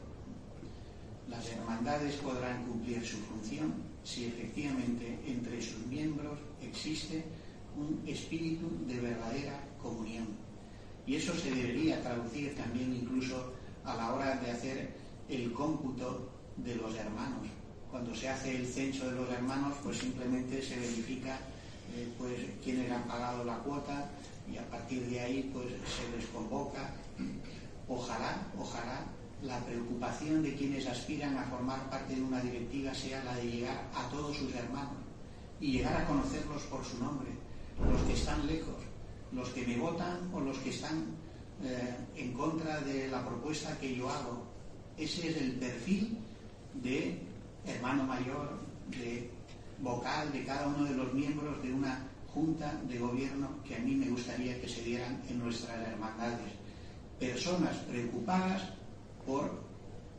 Las hermandades podrán cumplir su función si efectivamente entre sus miembros existe un espíritu de verdadera comunión. Y eso se debería traducir también incluso a la hora de hacer el cómputo de los hermanos. Cuando se hace el censo de los hermanos, pues simplemente se verifica pues quienes han pagado la cuota y a partir de ahí pues se les convoca. Ojalá la preocupación de quienes aspiran a formar parte de una directiva sea la de llegar a todos sus hermanos y llegar a conocerlos por su nombre, los que están lejos, los que me votan o los que están en contra de la propuesta que yo hago. Ese es el perfil de hermano mayor, de vocal de cada uno de los miembros de una junta de gobierno que a mí me gustaría que se dieran en nuestras hermandades. Personas preocupadas por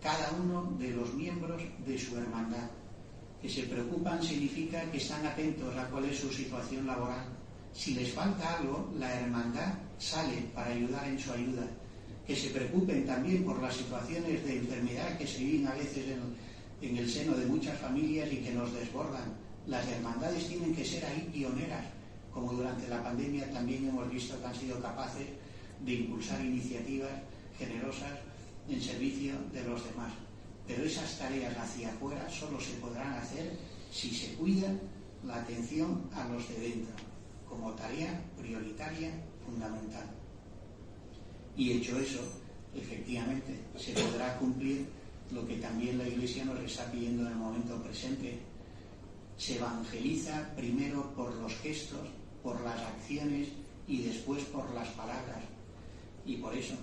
cada uno de los miembros de su hermandad. Que se preocupan significa que están atentos a cuál es su situación laboral. Si les falta algo, la hermandad sale para ayudar en su ayuda. Que se preocupen también por las situaciones de enfermedad que se viven a veces en el seno de muchas familias y que nos desbordan. Las hermandades tienen que ser ahí pioneras, como durante la pandemia también hemos visto que han sido capaces de impulsar iniciativas generosas en servicio de los demás. Pero esas tareas hacia afuera solo se podrán hacer si se cuida la atención a los de dentro, como tarea prioritaria fundamental. Y hecho eso, efectivamente, se podrá cumplir lo que también la Iglesia nos está pidiendo en el momento presente. Se evangeliza primero por los gestos, por las acciones y después por las palabras. Y por eso,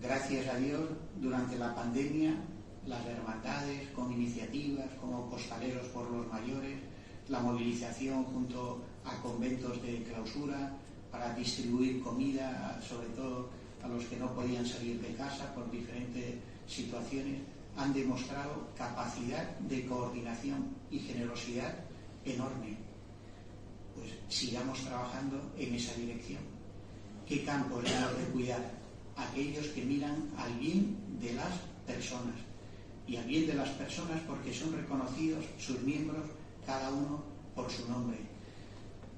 gracias a Dios, durante la pandemia, las hermandades con iniciativas como Costaleros por los Mayores, la movilización junto a conventos de clausura para distribuir comida, sobre todo a los que no podían salir de casa por diferentes situaciones, han demostrado capacidad de coordinación y generosidad enorme. Pues sigamos trabajando en esa dirección. ¿Qué campos hemos de cuidar? Aquellos que miran al bien de las personas. Y al bien de las personas porque son reconocidos sus miembros, cada uno por su nombre.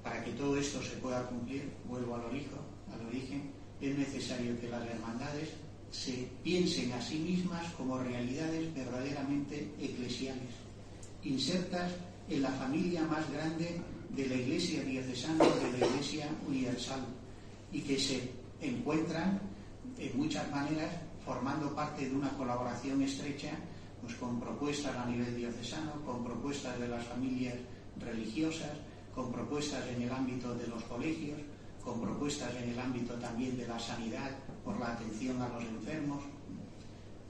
Para que todo esto se pueda cumplir, vuelvo al origen, es necesario que las hermandades se piensen a sí mismas como realidades verdaderamente eclesiales, insertas en la familia más grande de la Iglesia diocesana, de la Iglesia universal, y que se encuentran en muchas maneras formando parte de una colaboración estrecha, pues con propuestas a nivel diocesano, con propuestas de las familias religiosas, con propuestas en el ámbito de los colegios, con propuestas en el ámbito también de la sanidad por la atención a los enfermos.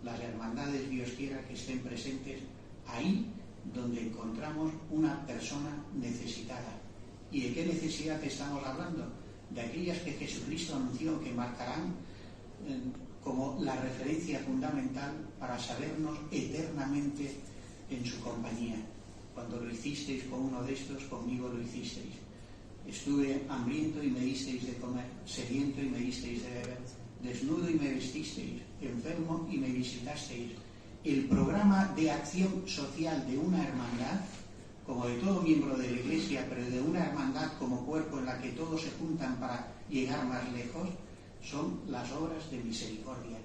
Las hermandades, Dios quiera, que estén presentes ahí donde encontramos una persona necesitada. ¿Y de qué necesidad estamos hablando? De aquellas que Jesucristo anunció que marcarán como la referencia fundamental para sabernos eternamente en su compañía. Cuando lo hicisteis con uno de estos, conmigo lo hicisteis. Estuve hambriento y me disteis de comer, sediento y me disteis de beber, desnudo y me vestisteis, enfermo y me visitasteis. El programa de acción social de una hermandad, como de todo miembro de la Iglesia, pero de una hermandad como cuerpo en la que todos se juntan para llegar más lejos, son las obras de misericordia,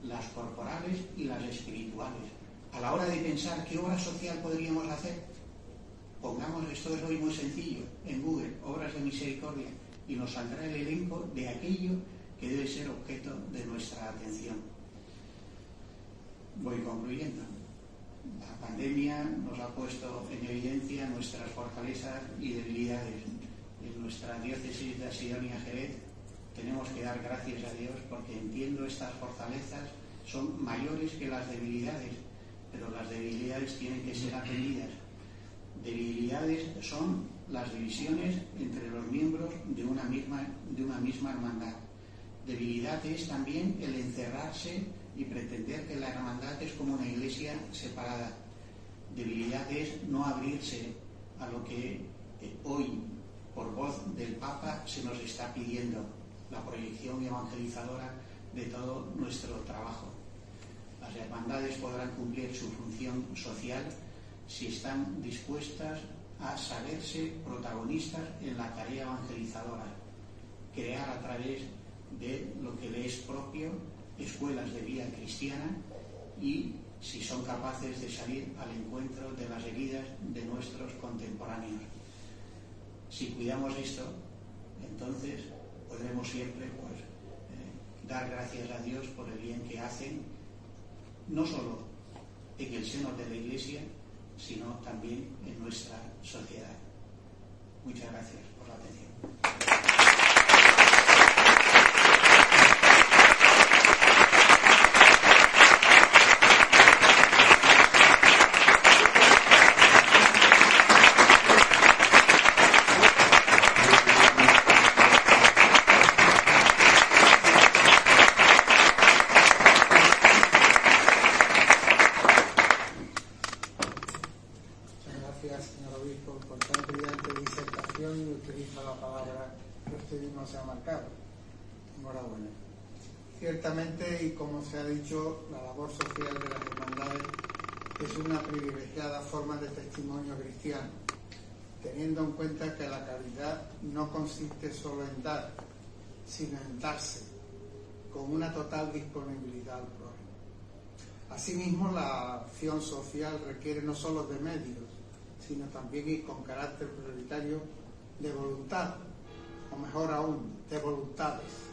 las corporales y las espirituales. A la hora de pensar qué obra social podríamos hacer, pongamos, esto es hoy muy sencillo, en Google, obras de misericordia, y nos saldrá el elenco de aquello que debe ser objeto de nuestra atención. Voy concluyendo. La pandemia nos ha puesto en evidencia nuestras fortalezas y debilidades. En nuestra diócesis de Asidonia-Jerez tenemos que dar gracias a Dios porque entiendo estas fortalezas son mayores que las debilidades, pero las debilidades tienen que ser atendidas. Debilidades son las divisiones entre los miembros de una misma hermandad. Debilidad es también el encerrarse y pretender que la hermandad es como una iglesia separada. Debilidad es no abrirse a lo que hoy, por voz del Papa, se nos está pidiendo, la proyección evangelizadora de todo nuestro trabajo. Las hermandades podrán cumplir su función social si están dispuestas a saberse protagonistas en la tarea evangelizadora, crear a través de lo que les es propio escuelas de vida cristiana y si son capaces de salir al encuentro de las heridas de nuestros contemporáneos. Si cuidamos esto, entonces podremos siempre dar gracias a Dios por el bien que hacen, no solo en el seno de la Iglesia, sino también en nuestra sociedad. Muchas gracias por la atención. Ciertamente, y como se ha dicho, la labor social de las hermandades es una privilegiada forma de testimonio cristiano, teniendo en cuenta que la caridad no consiste solo en dar, sino en darse, con una total disponibilidad al prójimo. Asimismo, la acción social requiere no solo de medios, sino también, y con carácter prioritario, de voluntad, o mejor aún, de voluntades.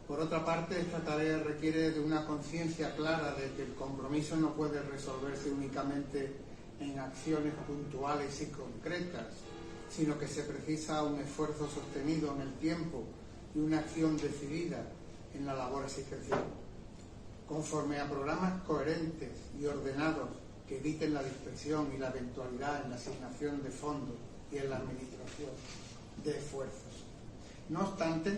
Por otra parte, esta tarea requiere de una conciencia clara de que el compromiso no puede resolverse únicamente en acciones puntuales y concretas, sino que se precisa un esfuerzo sostenido en el tiempo y una acción decidida en la labor asistencial. Conforme a programas coherentes y ordenados que eviten la dispersión y la eventualidad en la asignación de fondos y en la administración de esfuerzos. No obstante,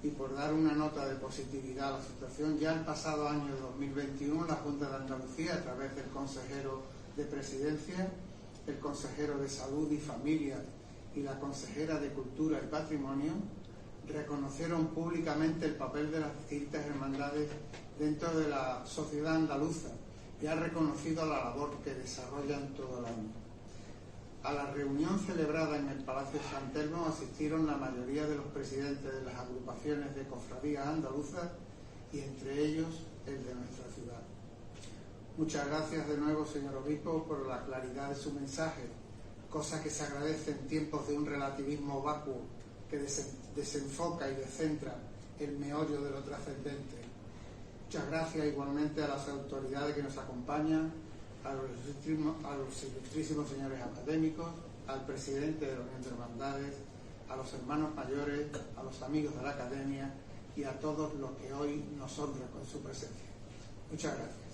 y por dar una nota de positividad a la situación, ya el pasado año 2021 la Junta de Andalucía, a través del consejero de Presidencia, el consejero de Salud y Familia y la consejera de Cultura y Patrimonio, reconocieron públicamente el papel de las distintas hermandades dentro de la sociedad andaluza y ha reconocido la labor que desarrollan todo el año. A la reunión celebrada en el Palacio San Telmo asistieron la mayoría de los presidentes de las agrupaciones de cofradías andaluzas y entre ellos el de nuestra ciudad. Muchas gracias de nuevo, señor obispo, por la claridad de su mensaje, cosa que se agradece en tiempos de un relativismo vacuo que desenfoca y descentra el meollo de lo trascendente. Muchas gracias igualmente a las autoridades que nos acompañan, a los ilustrísimos señores académicos, al presidente de la Unión de Hermandades, a los hermanos mayores, a los amigos de la Academia y a todos los que hoy nos honran con su presencia. Muchas gracias.